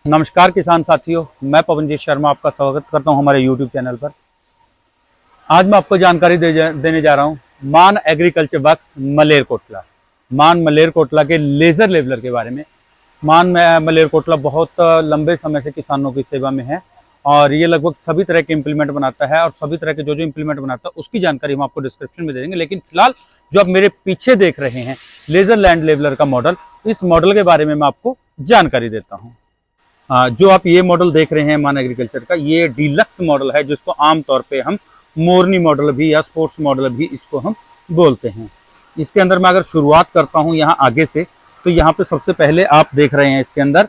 नमस्कार किसान साथियों, मैं पवनजीत शर्मा आपका स्वागत करता हूं हमारे YouTube चैनल पर। आज मैं आपको जानकारी देने जा रहा हूं मान एग्रीकल्चर वर्क्स मलेरकोटला, मान मलेरकोटला के लेजर लेवलर के बारे में। मान मलेरकोटला बहुत लंबे समय से किसानों की सेवा में है और ये लगभग सभी तरह के इम्प्लीमेंट बनाता है और सभी तरह के जो इम्प्लीमेंट बनाता है उसकी जानकारी हम आपको डिस्क्रिप्शन में दे देंगे। लेकिन फिलहाल जो आप मेरे पीछे देख रहे हैं लेजर लैंड लेवलर का मॉडल, इस मॉडल के बारे में मैं आपको जानकारी देता हूँ। जो आप ये मॉडल देख रहे हैं मान एग्रीकल्चर का, ये डीलक्स मॉडल है जिसको आमतौर पे हम मोरनी मॉडल भी या स्पोर्ट्स मॉडल भी इसको हम बोलते हैं। इसके अंदर मैं अगर शुरुआत करता हूं यहाँ आगे से, तो यहाँ पे सबसे पहले आप देख रहे हैं इसके अंदर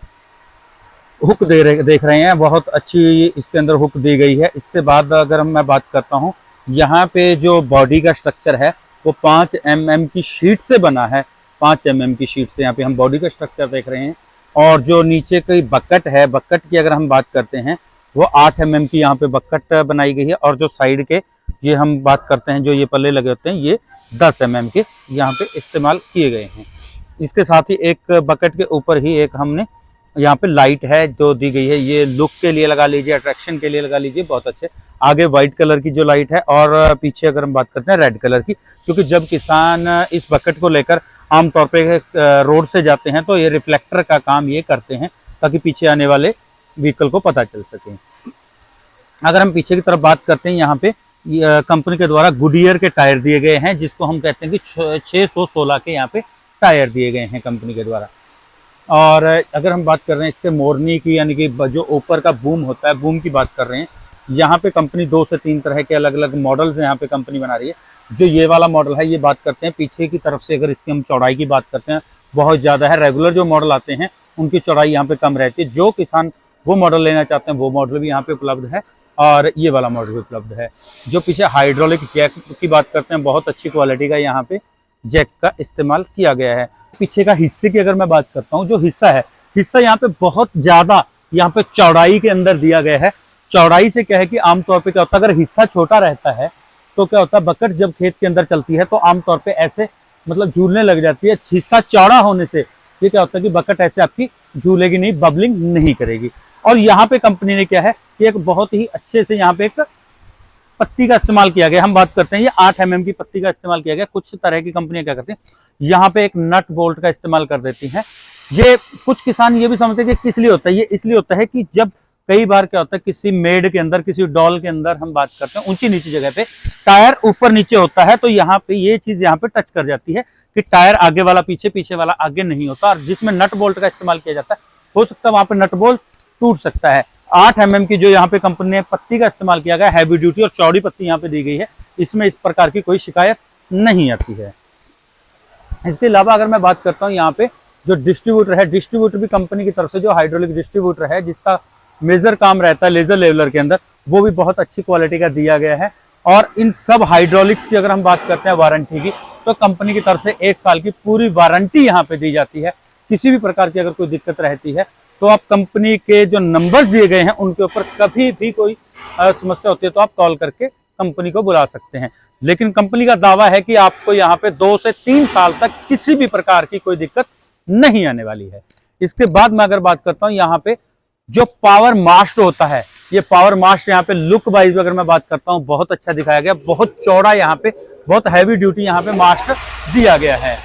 हुक देख रहे हैं, बहुत अच्छी इसके अंदर हुक दी गई है। इसके बाद अगर मैं बात करता हूँ, यहाँ पे जो बॉडी का स्ट्रक्चर है वो 5 mm की शीट से बना है। 5 mm की शीट से यहाँ पे हम बॉडी का स्ट्रक्चर देख रहे हैं। और जो नीचे की बकेट है, बकेट की अगर हम बात करते हैं वो 8 mm की यहाँ पे बकेट बनाई गई है। और जो साइड के ये हम बात करते हैं, जो ये पल्ले लगे होते हैं, ये 10 mm के यहाँ पे इस्तेमाल किए गए हैं। इसके साथ ही एक बकेट के ऊपर ही एक हमने यहाँ पे लाइट है जो दी गई है, ये लुक के लिए लगा लीजिए, अट्रैक्शन के लिए लगा लीजिए, बहुत अच्छे। आगे व्हाइट कलर की जो लाइट है और पीछे अगर हम बात करते हैं रेड कलर की, क्योंकि जब किसान इस बकेट को लेकर आमतौर पे रोड से जाते हैं तो ये रिफ्लेक्टर का काम ये करते हैं ताकि पीछे आने वाले व्हीकल को पता चल सके। अगर हम पीछे की तरफ बात करते हैं, यहाँ पे कंपनी के द्वारा गुडियर के टायर दिए गए हैं, जिसको हम कहते हैं कि 616 के यहाँ पे टायर दिए गए हैं कंपनी के द्वारा। और अगर हम बात कर रहे हैं इसके मोरनी की, यानी कि जो ऊपर का बूम होता है, बूम की बात कर रहे हैं, यहाँ पे कंपनी 2 से 3 तरह के अलग अलग मॉडल्स यहाँ पे कंपनी बना रही है। जो ये वाला मॉडल है, ये बात करते हैं पीछे की तरफ से, अगर इसकी हम चौड़ाई की बात करते हैं बहुत ज़्यादा है। रेगुलर जो मॉडल आते हैं उनकी चौड़ाई यहाँ पे कम रहती है। जो किसान वो मॉडल लेना चाहते हैं वो मॉडल भी यहाँ पे उपलब्ध है और ये वाला मॉडल भी उपलब्ध है। जो पीछे हाइड्रोलिक जैक की बात करते हैं, बहुत अच्छी क्वालिटी का यहाँ पे जैक का इस्तेमाल किया गया है। पीछे का हिस्से की अगर मैं बात करता हूँ, जो हिस्सा यहाँ पे बहुत ज्यादा यहाँ पे चौड़ाई के अंदर दिया गया है। चौड़ाई से क्या है कि आमतौर पे क्या होता है, अगर हिस्सा छोटा रहता है तो क्या होता है, बकेट जब खेत के अंदर चलती है तो आमतौर पे ऐसे मतलब झूलने लग जाती है। हिस्सा चौड़ा होने से ये क्या होता है कि बकेट ऐसे आपकी झूलेगी नहीं, बबलिंग नहीं करेगी। और यहाँ पे कंपनी ने क्या है कि एक बहुत ही अच्छे से यहाँ पे एक पत्ती का इस्तेमाल किया गया। हम बात करते हैं ये 8 mm की पत्ती का इस्तेमाल किया गया। कुछ तरह की कंपनियां क्या करती हैं, यहाँ पे एक नट बोल्ट का इस्तेमाल कर देती हैं। ये कुछ किसान ये भी समझते हैं कि किस लिए होता है, ये इसलिए होता है कि जब कई बार क्या होता है किसी मेड के अंदर, किसी डॉल के अंदर हम बात करते हैं, ऊंची नीची जगह पे टायर ऊपर नीचे होता है, तो यहाँ पे ये चीज यहाँ पे टच कर जाती है कि टायर आगे वाला पीछे, पीछे वाला आगे नहीं होता। और जिसमें नट बोल्ट का इस्तेमाल किया जाता है, हो सकता है वहां पे नट बोल्ट टूट सकता है। 8 mm की जो यहाँ पे कंपनी ने पत्ती का इस्तेमाल किया गया, हैवी ड्यूटी और चौड़ी पत्ती यहाँ पे दी गई है, इसमें इस प्रकार की कोई शिकायत नहीं आती है। इसके अलावा अगर मैं बात करता हूँ, यहाँ पे जो डिस्ट्रीब्यूटर है, डिस्ट्रीब्यूटर भी कंपनी की तरफ से जो हाइड्रोलिक डिस्ट्रीब्यूटर है जिसका मेजर काम रहता है लेजर लेवलर के अंदर, वो भी बहुत अच्छी क्वालिटी का दिया गया है। और इन सब हाइड्रोलिक्स की अगर हम बात करते हैं वारंटी की, तो कंपनी की तरफ से 1 साल की पूरी वारंटी यहाँ पे दी जाती है। किसी भी प्रकार की अगर कोई दिक्कत रहती है तो आप कंपनी के जो नंबर्स दिए गए हैं उनके ऊपर कभी भी कोई समस्या होती है तो आप कॉल करके कंपनी को बुला सकते हैं। लेकिन कंपनी का दावा है कि आपको यहाँ पे 2 से 3 साल तक किसी भी प्रकार की कोई दिक्कत नहीं आने वाली है। इसके बाद मैं अगर बात करता हूँ, यहाँ पे जो पावर मास्ट होता है, ये पावर मास्ट यहाँ पे लुक वाइज अगर मैं बात करता हूँ बहुत अच्छा दिखाया गया, बहुत चौड़ा यहाँ पे, बहुत हैवी ड्यूटी यहाँ पे मास्ट दिया गया है,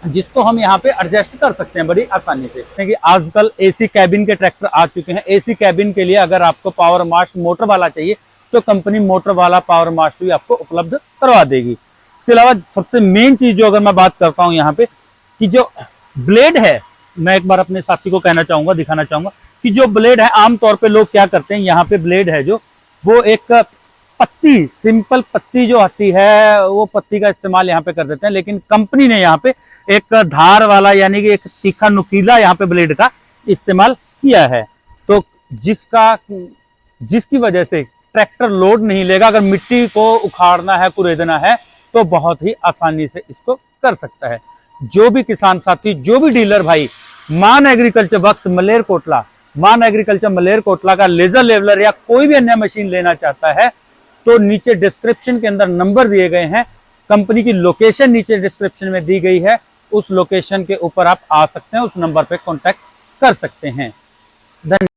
जिसको हम यहाँ पे एडजस्ट कर सकते हैं बड़ी आसानी से। क्योंकि आजकल एसी कैबिन के ट्रैक्टर आ चुके हैं। एसी कैबिन के लिए अगर आपको पावर मास्ट मोटर वाला चाहिए तो कंपनी मोटर वाला पावर मास्ट भी आपको उपलब्ध करवा देगी। इसके अलावा सबसे मेन चीज जो अगर मैं बात करता हूँ यहाँ पे, कि जो ब्लेड है, मैं एक बार अपने साथी को कहना चाहूंगा, दिखाना चाहूंगा कि जो ब्लेड है, आमतौर पर लोग क्या करते हैं, यहाँ पे ब्लेड है जो वो एक पत्ती, सिंपल पत्ती जो आती है वो पत्ती का इस्तेमाल यहाँ पे कर देते हैं। लेकिन कंपनी ने यहाँ पे एक धार वाला, यानी कि एक तीखा नुकीला यहाँ पे ब्लेड का इस्तेमाल किया है, तो जिसकी वजह से ट्रैक्टर लोड नहीं लेगा। अगर मिट्टी को उखाड़ना है, कुरेदना है, तो बहुत ही आसानी से इसको कर सकता है। जो भी किसान साथी, जो भी डीलर भाई मान एग्रीकल्चर वर्क्स मलेरकोटला, मान एग्रीकल्चर मलेरकोटला का लेजर लेवलर या कोई भी अन्य मशीन लेना चाहता है, तो नीचे डिस्क्रिप्शन के अंदर नंबर दिए गए हैं, कंपनी की लोकेशन नीचे डिस्क्रिप्शन में दी गई है, उस लोकेशन के ऊपर आप आ सकते हैं, उस नंबर पे कांटेक्ट कर सकते हैं। धन्यवाद।